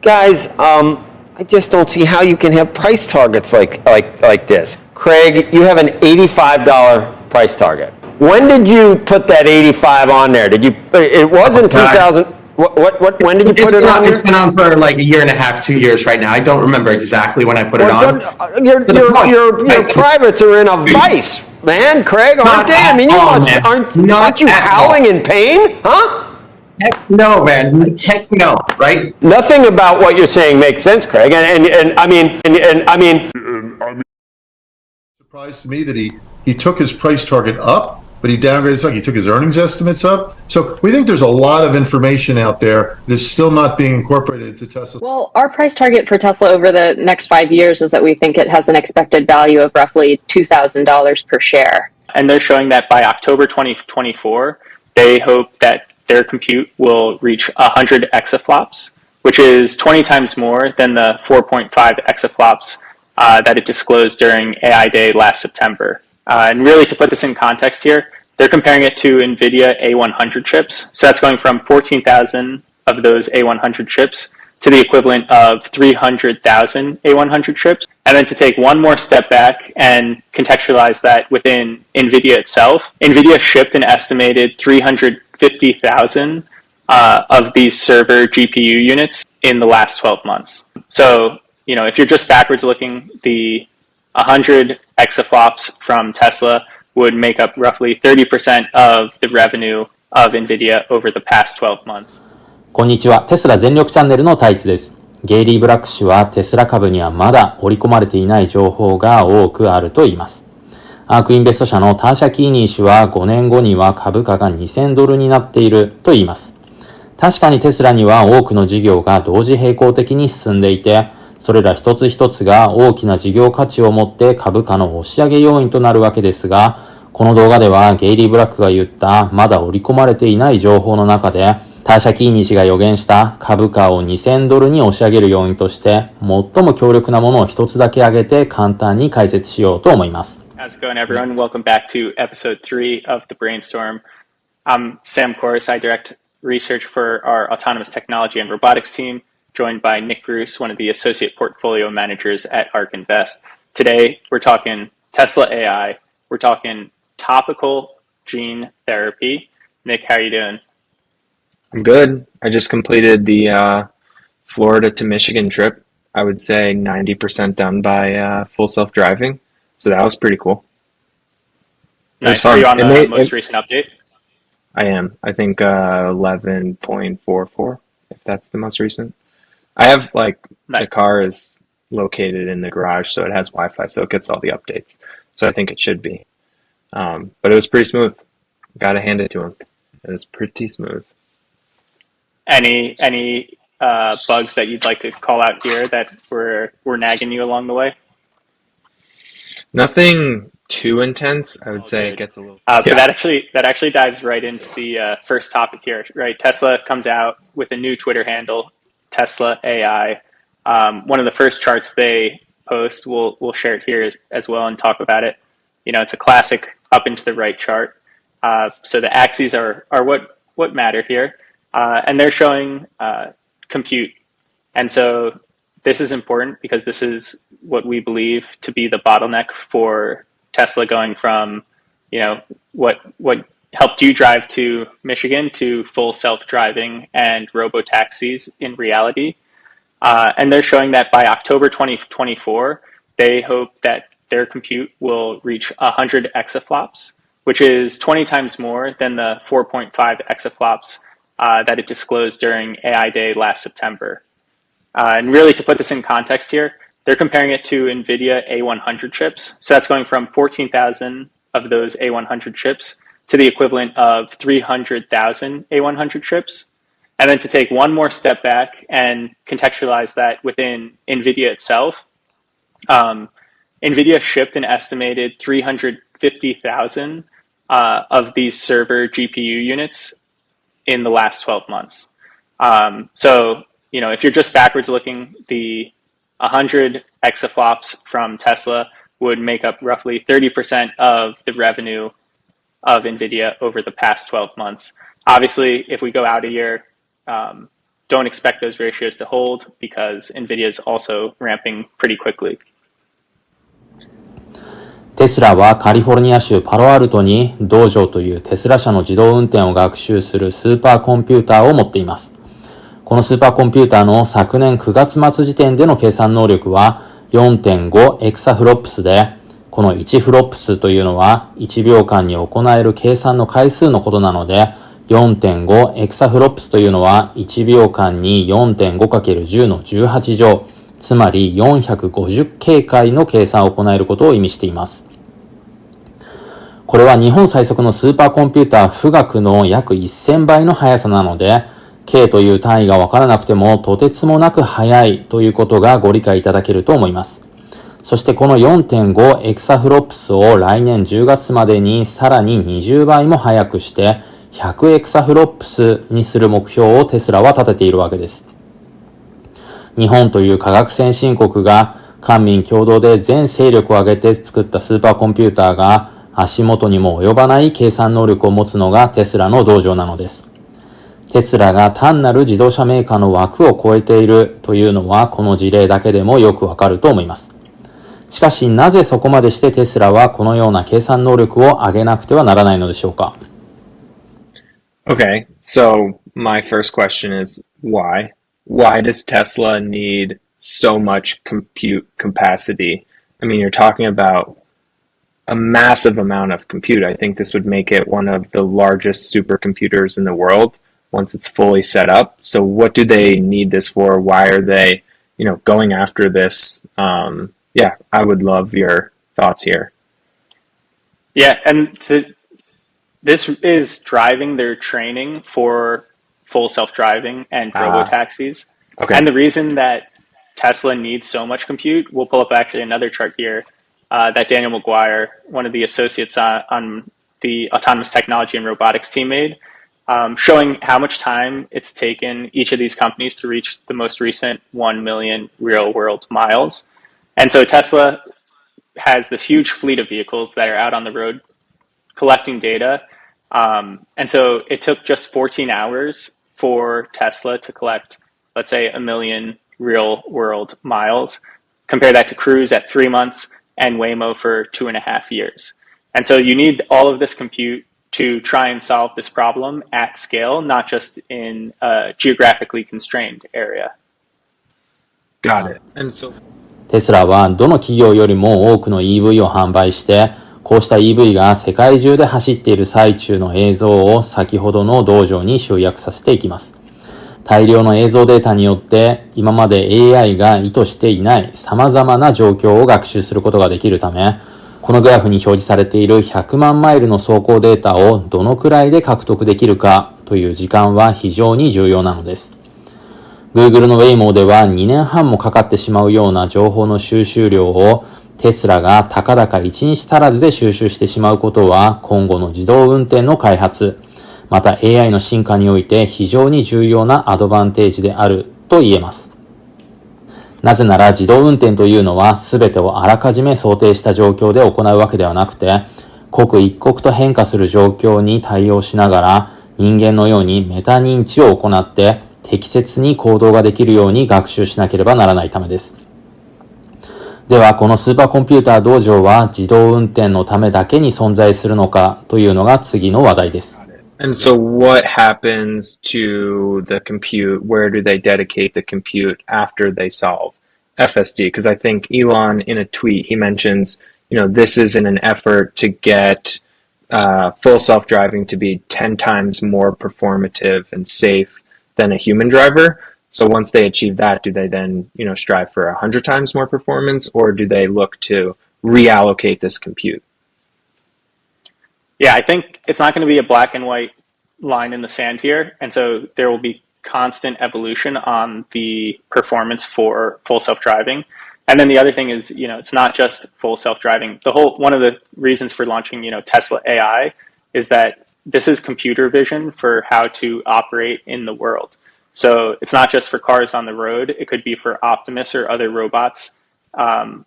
guys, I just don't see how you can have price targets like this. Craig, you have an $85 price target. When did you put that 85 on there? Did you? It wasn't 2000. What? When did you put it on there? It's been on for like a year and a half, 2 years right now. I don't remember exactly when I put it on. Your privates are in a vice, man. Craig, aren't they? I mean, aren't you howling in pain? Huh? Heck no, man. Heck no, right? Nothing about what you're saying makes sense, Craig. And I mean, surprised to me that he took his price target up, but he downgraded. Like he took his earnings estimates up. So we think there's a lot of information out there that is still not being incorporated into Tesla. Well, our price target for Tesla over the next 5 years is that we think it has an expected value of roughly $2,000 per share. And they're showing that by October 2024, they hope that their compute will reach 100 exaflops, which is 20 times more than the 4.5 exaflops that it disclosed during AI Day last September. And really, to put this in context here, they're comparing it to NVIDIA A100 chips. So that's going from 14,000 of those A100 chips to the equivalent of 300,000 A100 chips. And then to take one more step back and contextualize that within NVIDIA itself, NVIDIA shipped an estimated 350,000 of these server GPU units in the last 12 months. So, if you're just backwards looking, the 100 exaflops from Tesla would make up roughly 30% of the revenue of NVIDIA over the past 12 months. こんにちは。テスラ全力チャンネルのタイツです。ゲイリー・ブラック氏はテスラ株にはまだ織り込まれていない情報が多くあると言います。アークインベスト社のターシャ・キーニー氏は5年後には株価が2000ドルになっていると言います。確かにテスラには多くの事業が同時並行的に進んでいて、それら一つ一つが大きな事業価値を持って株価の押し上げ要因となるわけですが、この動画ではゲイリー・ブラックが言ったまだ織り込まれていない情報の中で、ターシャ・キーニー氏が予言した株価を2000ドルに押し上げる要因として、最も強力なものを一つだけ挙げて簡単に解説しようと思います。How's it going, everyone? Welcome back to episode 3 of The Brainstorm. I'm Sam Corus. I direct research for our autonomous technology and robotics team, joined by Nick Bruce, one of the associate portfolio managers at ARK Invest. Today, we're talking Tesla AI. We're talking topical gene therapy. Nick, how are you doing? I'm good. I just completed the Florida to Michigan trip. I would say 90% done by full self-driving. So that was pretty cool. Nice. Are you on the most recent update? I am. I think 11.44, if that's the most recent. I have the car is located in the garage, so it has Wi-Fi, so it gets all the updates. So I think it should be. But it was pretty smooth. Gotta hand it to him. It was pretty smooth. Any bugs that you'd like to call out here that were nagging you along the way? Nothing too intense. I would say it gets a little. But that actually dives right into the first topic here, right? Tesla comes out with a new Twitter handle, Tesla AI. One of the first charts they post, we'll share it here as well and talk about it. It's a classic up and to the right chart. So the axes are what matter here, and they're showing compute, and so this is important because this is what we believe to be the bottleneck for Tesla going from, what helped you drive to Michigan to full self-driving and robo-taxis in reality. And they're showing that by October 2024, they hope that their compute will reach 100 exaflops, which is 20 times more than the 4.5 exaflops that it disclosed during AI Day last September. And really, to put this in context here, they're comparing it to NVIDIA A100 chips. So that's going from 14,000 of those A100 chips to the equivalent of 300,000 A100 chips. And then to take one more step back and contextualize that within NVIDIA itself, NVIDIA shipped an estimated 350,000 of these server GPU units in the last 12 months. So, if you're just backwards looking, the 100 exaflops from Tesla would make up roughly 30% of the revenue of NVIDIA over the past 12 months. Obviously, if we go out a year, don't expect those ratios to hold because NVIDIA is also ramping pretty quickly. テスラはカリフォルニア州パロアルトに道場というテスラ社の自動運転を学習するスーパーコンピューターを持っています。このスーパーコンピューターの昨年9月末時点での計算能力は 4.5 エクサフロップスで、この1フロップスというのは1秒間に行える計算の回数のことなので、4.5 エクサフロップスというのは1秒間に 4.5×10 の18乗、つまり450警戒の計算を行えることを意味しています。これは日本最速のスーパーコンピューター富岳の約1000倍の速さなので、K という単位がわからなくてもとてつもなく速いということがご理解いただけると思います。そしてこの 4.5 エクサフロップスを来年10月までにさらに20倍も速くして100エクサフロップスにする目標をテスラは立てているわけです。日本という科学先進国が官民共同で全勢力を挙げて作ったスーパーコンピューターが足元にも及ばない計算能力を持つのがテスラの道場なのです。テスラが単なる自動車メーカーの枠を超えているというのはこの事例だけでもよくわかると思います。しかしなぜそこまでしてテスラはこのような計算能力を上げなくてはならないのでしょうか。 Okay, so my first question is why? Why does Tesla need so much compute capacity? I mean, you're talking about a massive amount of compute. I think this would make it one of the largest supercomputers in the world once it's fully set up. So what do they need this for? Why are they, going after this? Yeah, I would love your thoughts here. Yeah, and this is driving their training for full self-driving and robo-taxis. Okay. And the reason that Tesla needs so much compute, we'll pull up actually another chart here that Daniel McGuire, one of the associates on the autonomous technology and robotics team made, showing how much time it's taken each of these companies to reach the most recent 1 million real-world miles. And so Tesla has this huge fleet of vehicles that are out on the road collecting data. And so it took just 14 hours for Tesla to collect, let's say, 1 million real world miles. Compare that to Cruise at 3 months and Waymo for 2.5 years. And so you need all of this compute to try and solve this problem at scale, not just in a geographically constrained area. Got it. And soテスラはどの企業よりも多くの EV を販売して、こうした EV が世界中で走っている最中の映像を先ほどの道場に集約させていきます。大量の映像データによって今まで AI が意図していない様々な状況を学習することができるため、このグラフに表示されている100万マイルの走行データをどのくらいで獲得できるかという時間は非常に重要なのです。Google の Waymo では2年半もかかってしまうような情報の収集量をテスラがたかだか1日足らずで収集してしまうことは今後の自動運転の開発、また AI の進化において非常に重要なアドバンテージであると言えます。なぜなら自動運転というのは全てをあらかじめ想定した状況で行うわけではなくて、刻一刻と変化する状況に対応しながら人間のようにメタ認知を行って適切に行動ができるように学習しなければならないためです。では、このスーパーコンピューター道場は自動運転のためだけに存在するのかというのが次の話題です。And so what happens to the compute? Where do they dedicate the compute after they solve FSD? Because I think Elon, in a tweet, he mentions, this is in an effort to get full self-driving to be 10 times more performative and safe than a human driver. So once they achieve that, do they then, strive for 100 times more performance, or do they look to reallocate this compute? Yeah, I think it's not going to be a black and white line in the sand here. And so there will be constant evolution on the performance for full self-driving. And then the other thing is, it's not just full self-driving. One of the reasons for launching, Tesla AI is that this is computer vision for how to operate in the world. So it's not just for cars on the road. It could be for Optimus or other robots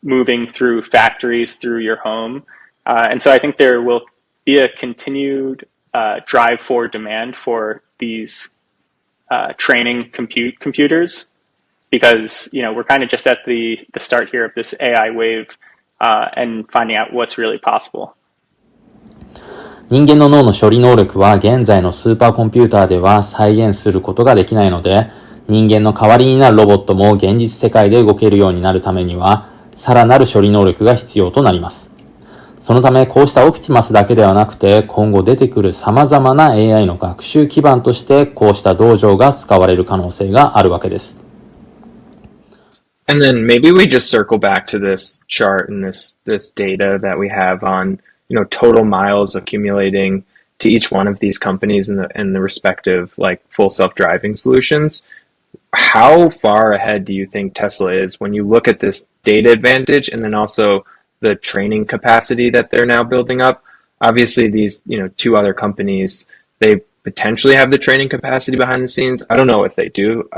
moving through factories, through your home. And so I think there will be a continued drive for demand for these training computers, because we're kind of just at the start here of this AI wave, and finding out what's really possible. 人間の脳の処理能力は現在のスーパーコンピューターでは再現することができないので、人間の代わりになるロボットも現実世界で動けるようになるためには、さらなる処理能力が必要となります。そのため、こうしたオプティマスだけではなくて、今後出てくる様々な AI の学習基盤として、こうした道場が使われる可能性があるわけです。And then maybe we just circle back to this chart and this data that we have on, total miles accumulating to each one of these companies in the respective like full self-driving solutions. How far ahead do you think Tesla is when you look at this data advantage and then also the training capacity that they're now building up? Obviously these, two other companies, they potentially have the training capacity behind the scenes. I don't know if they do.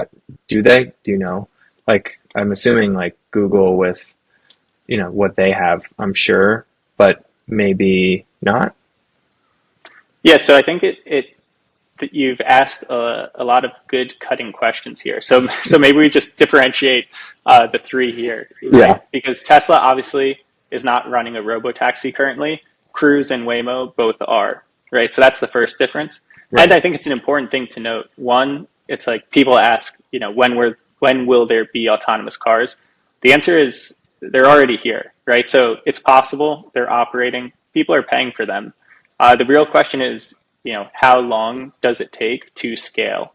Do they? Do you know? Like, I'm assuming like Google with, what they have, I'm sure, but maybe not. Yeah, so I think you've asked a lot of good cutting questions here. So maybe we just differentiate the three here. Right? Yeah. Because Tesla obviously is not running a robotaxi currently. Cruise and Waymo both are, right? So that's the first difference. Right. And I think it's an important thing to note. One, it's like people ask, when will there be autonomous cars? The answer is they're already here, right? So it's possible, they're operating, people are paying for them. The real question is, how long does it take to scale?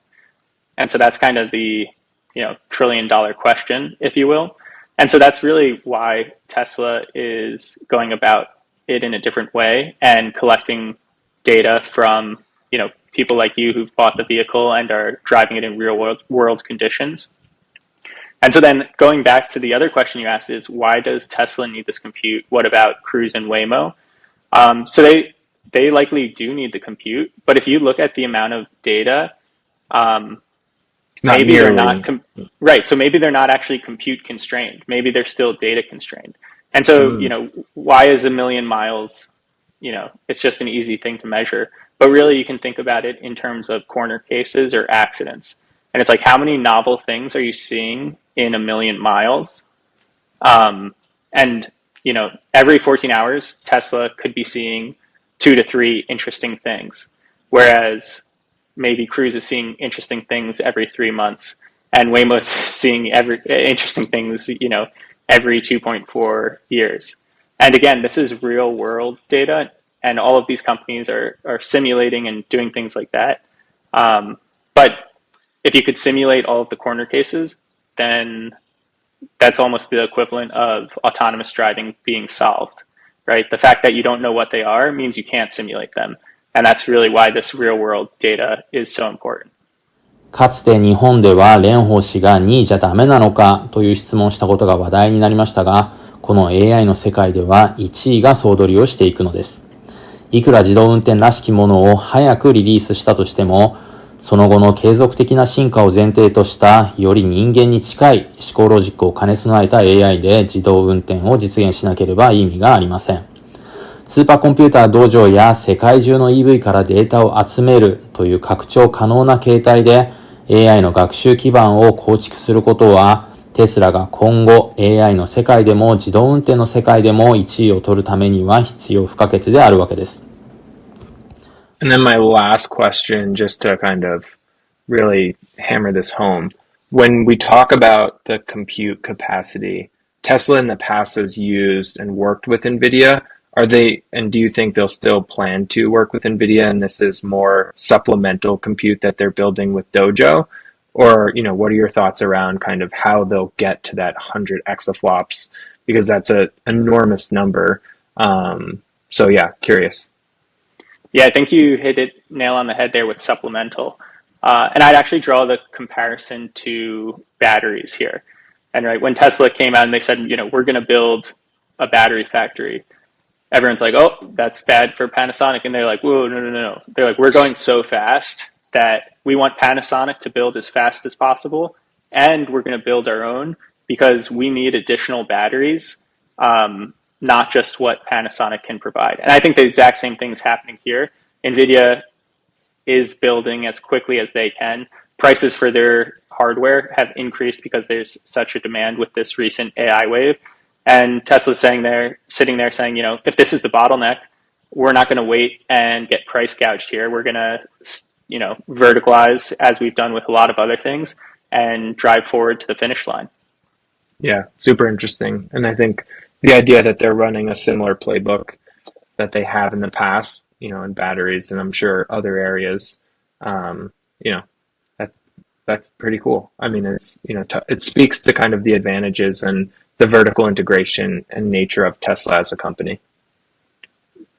And so that's kind of the, $1 trillion question, if you will. And so that's really why Tesla is going about it in a different way and collecting data from, people like you who've bought the vehicle and are driving it in real world conditions. And so then going back to the other question you asked is, why does Tesla need this compute? What about Cruise and Waymo? So they likely do need the compute, but if you look at the amount of data, maybe they're not right. So maybe they're not actually compute constrained. Maybe they're still data constrained. And so, why is 1 million miles? It's just an easy thing to measure, but really you can think about it in terms of corner cases or accidents. And it's like, how many novel things are you seeing in 1 million miles? And, every 14 hours, Tesla could be seeing 2 to 3 interesting things, whereas maybe Cruise is seeing interesting things every 3 months, and Waymo's seeing interesting things, every 2.4 years. And again, this is real world data, and all of these companies are simulating and doing things like that. But if you could simulate all of the corner cases, then that's almost the equivalent of autonomous driving being solved, right? The fact that you don't know what they are means you can't simulate them. And that's really why this real world data is so important. かつて日本では蓮舫氏が2位じゃダメなのかという質問をしたことが話題になりましたが、この AI の世界では1位が総取りをしていくのです。いくら自動運転らしきものを早くリリースしたとしても、その後の継続的な進化を前提としたより人間に近い思考ロジックを兼ね備えた AI で自動運転を実現しなければ意味がありません。スーパーコンピューター道場や世界中の EV からデータを集めるという拡張可能な形態で AI の学習基盤を構築することは、テスラが今後 AI の世界でも自動運転の世界でも1位を取るためには必要不可欠であるわけです。And then my last question, just to kind of really hammer this home. When we talk about the compute capacity, Tesla in the past has used and worked with NVIDIA. And do you think they'll still plan to work with NVIDIA and this is more supplemental compute that they're building with Dojo? Or, what are your thoughts around kind of how they'll get to that 100 exaflops? Because that's an enormous number. So yeah, curious. Yeah, I think you hit it nail on the head there with supplemental. And I'd actually draw the comparison to batteries here. And right, when Tesla came out and they said, we're going to build a battery factory, everyone's like, oh, that's bad for Panasonic. And they're like, whoa, no. They're like, we're going so fast that we want Panasonic to build as fast as possible. And we're going to build our own because we need additional batteries, not just what Panasonic can provide. And I think the exact same thing is happening here. NVIDIA is building as quickly as they can prices for their hardware have increased because there's such a demand with this recent AI wave. And Tesla's sitting there saying, if this is the bottleneck, we're not going to wait and get price gouged here. We're going to, verticalize as we've done with a lot of other things and drive forward to the finish line. Yeah, super interesting. And I think the idea that they're running a similar playbook that they have in the past, in batteries, and I'm sure other areas, that's pretty cool. I mean, it's, it speaks to kind of the advantages and the vertical integration and nature of Tesla as a company.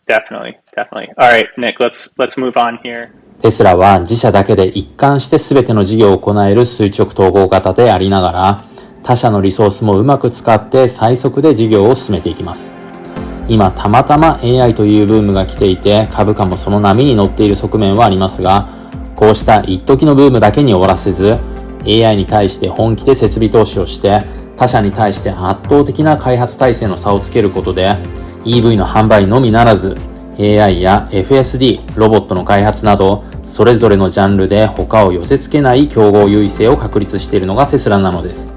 Definitely. All right, Nick, let's move on here. テスラは自社だけで一貫して全ての事業を行える垂直統合型でありながら、他社のリソースもうまく使って最速で事業を進めていきます。今たまたま AI というブームが来ていて、株価もその波に乗っている側面はありますが、こうした一時のブームだけに終わらせず、AI に対して本気で設備投資をして、他社に対して圧倒的な開発体制の差をつけることで、EV の販売のみならず、AI や FSD、ロボットの開発など、それぞれのジャンルで他を寄せ付けない競合優位性を確立しているのがテスラなのです。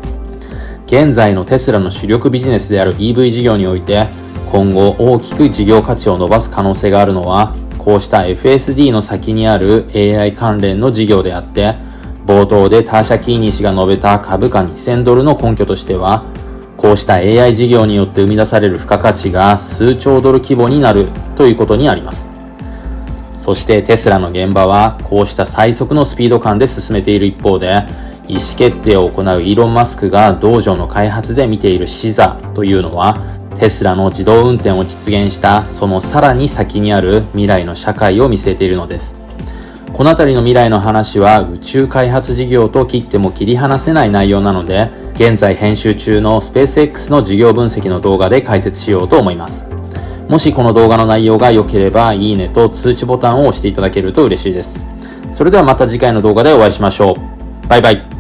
現在のテスラの主力ビジネスである EV 事業において、今後大きく事業価値を伸ばす可能性があるのは、こうした FSD の先にある AI 関連の事業であって、冒頭でターシャ・キーニー氏が述べた株価2000ドルの根拠としては、こうした AI 事業によって生み出される付加価値が数兆ドル規模になるということにあります。そしてテスラの現場はこうした最速のスピード感で進めている一方で、意思決定を行うイーロン・マスクが道場の開発で見ている視座というのは、テスラの自動運転を実現したそのさらに先にある未来の社会を見据えているのです。このあたりの未来の話は宇宙開発事業と切っても切り離せない内容なので、現在編集中のスペース X の事業分析の動画で解説しようと思います。もしこの動画の内容が良ければいいねと通知ボタンを押していただけると嬉しいです。それではまた次回の動画でお会いしましょう。バイバイ。